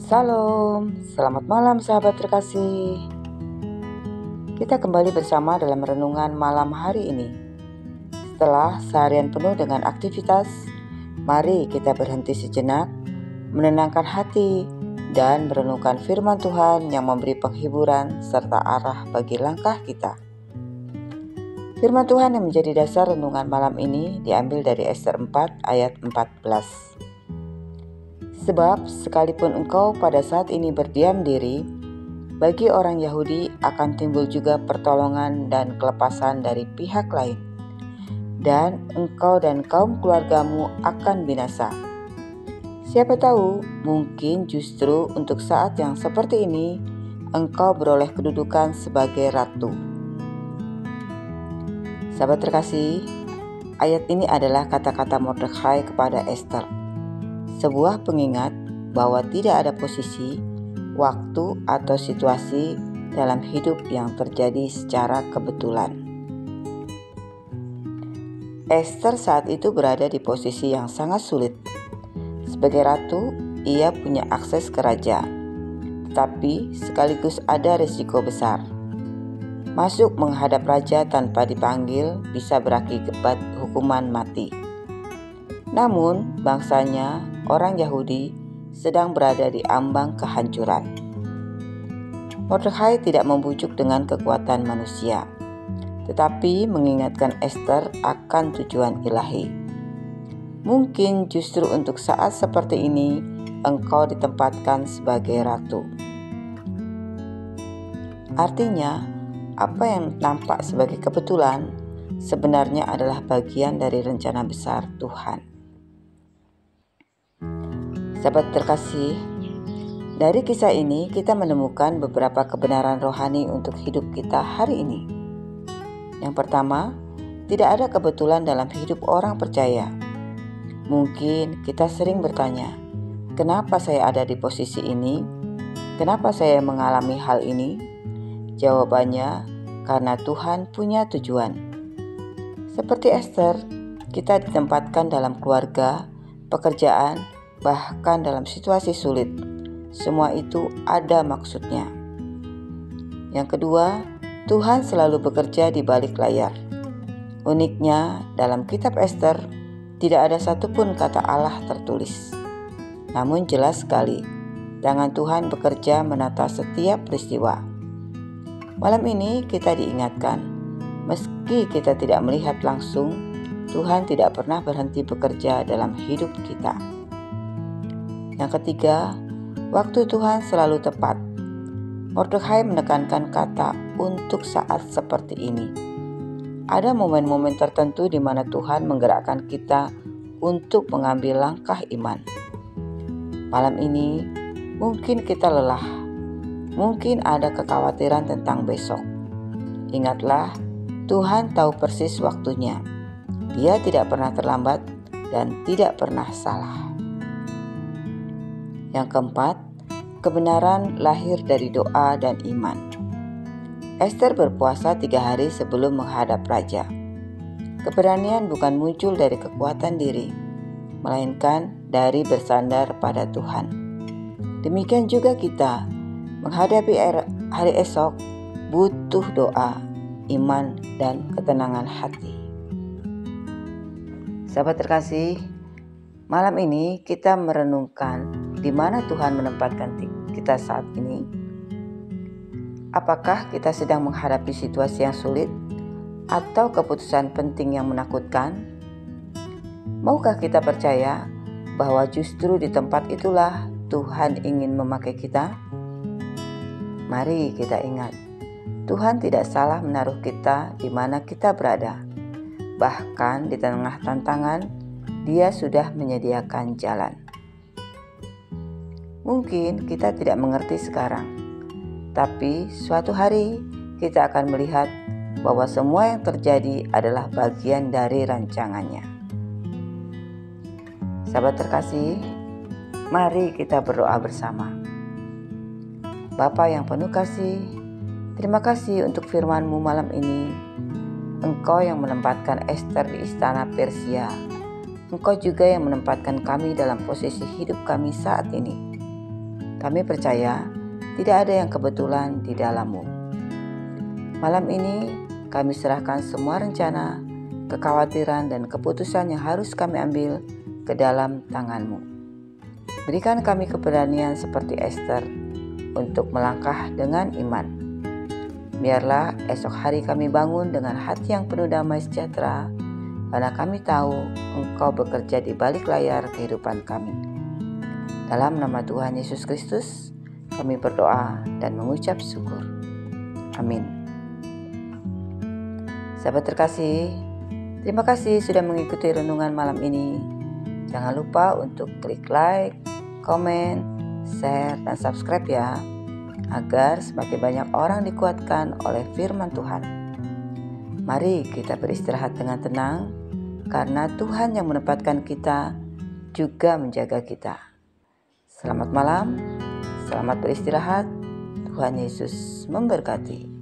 Salam, selamat malam sahabat terkasih. Kita kembali bersama dalam renungan malam hari ini. Setelah seharian penuh dengan aktivitas, mari kita berhenti sejenak, menenangkan hati, dan merenungkan firman Tuhan yang memberi penghiburan serta arah bagi langkah kita. Firman Tuhan yang menjadi dasar renungan malam ini diambil dari Ester 4 ayat 14. Sebab sekalipun engkau pada saat ini berdiam diri, bagi orang Yahudi akan timbul juga pertolongan dan kelepasan dari pihak lain, dan engkau dan kaum keluargamu akan binasa. Siapa tahu, mungkin justru untuk saat yang seperti ini, engkau beroleh kedudukan sebagai ratu. Sahabat terkasih, ayat ini adalah kata-kata Mordekhai kepada Ester. Sebuah pengingat bahwa tidak ada posisi, waktu, atau situasi dalam hidup yang terjadi secara kebetulan. Ester saat itu berada di posisi yang sangat sulit. Sebagai ratu, ia punya akses ke raja, tetapi sekaligus ada risiko besar. Masuk menghadap raja tanpa dipanggil bisa berakibat hukuman mati. Namun, bangsanya, orang Yahudi, sedang berada di ambang kehancuran. Mordekhai tidak membujuk dengan kekuatan manusia, tetapi mengingatkan Ester akan tujuan ilahi. Mungkin justru untuk saat seperti ini, engkau ditempatkan sebagai ratu. Artinya, apa yang nampak sebagai kebetulan sebenarnya adalah bagian dari rencana besar Tuhan. Sahabat terkasih, dari kisah ini kita menemukan beberapa kebenaran rohani untuk hidup kita hari ini. Yang pertama, tidak ada kebetulan dalam hidup orang percaya. Mungkin kita sering bertanya, kenapa saya ada di posisi ini? Kenapa saya mengalami hal ini? Jawabannya, karena Tuhan punya tujuan. Seperti Ester, kita ditempatkan dalam keluarga, pekerjaan, bahkan dalam situasi sulit. Semua itu ada maksudnya. Yang kedua, Tuhan selalu bekerja di balik layar. Uniknya, dalam kitab Ester tidak ada satupun kata Allah tertulis. Namun jelas sekali, tangan Tuhan bekerja menata setiap peristiwa. Malam ini kita diingatkan, meski kita tidak melihat langsung, Tuhan tidak pernah berhenti bekerja dalam hidup kita. Yang ketiga, waktu Tuhan selalu tepat. Mordekhai menekankan kata untuk saat seperti ini. Ada momen-momen tertentu di mana Tuhan menggerakkan kita untuk mengambil langkah iman. Malam ini, mungkin kita lelah. Mungkin ada kekhawatiran tentang besok. Ingatlah, Tuhan tahu persis waktunya. Dia tidak pernah terlambat dan tidak pernah salah. Yang keempat, kebenaran lahir dari doa dan iman. Ester berpuasa 3 hari sebelum menghadap raja. Keberanian bukan muncul dari kekuatan diri, melainkan dari bersandar pada Tuhan. Demikian juga kita, menghadapi hari esok, butuh doa, iman, dan ketenangan hati. Sahabat terkasih, malam ini kita merenungkan di mana Tuhan menempatkan kita saat ini. Apakah kita sedang menghadapi situasi yang sulit atau keputusan penting yang menakutkan? Maukah kita percaya bahwa justru di tempat itulah Tuhan ingin memakai kita? Mari kita ingat, Tuhan tidak salah menaruh kita di mana kita berada. Bahkan di tengah tantangan, Dia sudah menyediakan jalan. Mungkin kita tidak mengerti sekarang, tapi suatu hari kita akan melihat bahwa semua yang terjadi adalah bagian dari rancangannya. Sahabat terkasih, mari kita berdoa bersama. Bapa yang penuh kasih, terima kasih untuk firman-Mu malam ini. Engkau yang menempatkan Ester di istana Persia. Engkau juga yang menempatkan kami dalam posisi hidup kami saat ini. Kami percaya tidak ada yang kebetulan di dalam-Mu. Malam ini kami serahkan semua rencana, kekhawatiran, dan keputusan yang harus kami ambil ke dalam tangan-Mu. Berikan kami keberanian seperti Esther untuk melangkah dengan iman. Biarlah esok hari kami bangun dengan hati yang penuh damai sejahtera, karena kami tahu Engkau bekerja di balik layar kehidupan kami. Dalam nama Tuhan Yesus Kristus, kami berdoa dan mengucap syukur. Amin. Sahabat terkasih, terima kasih sudah mengikuti renungan malam ini. Jangan lupa untuk klik like, komen, share, dan subscribe ya, agar semakin banyak orang dikuatkan oleh firman Tuhan. Mari kita beristirahat dengan tenang, karena Tuhan yang menempatkan kita juga menjaga kita. Selamat malam, selamat beristirahat. Tuhan Yesus memberkati.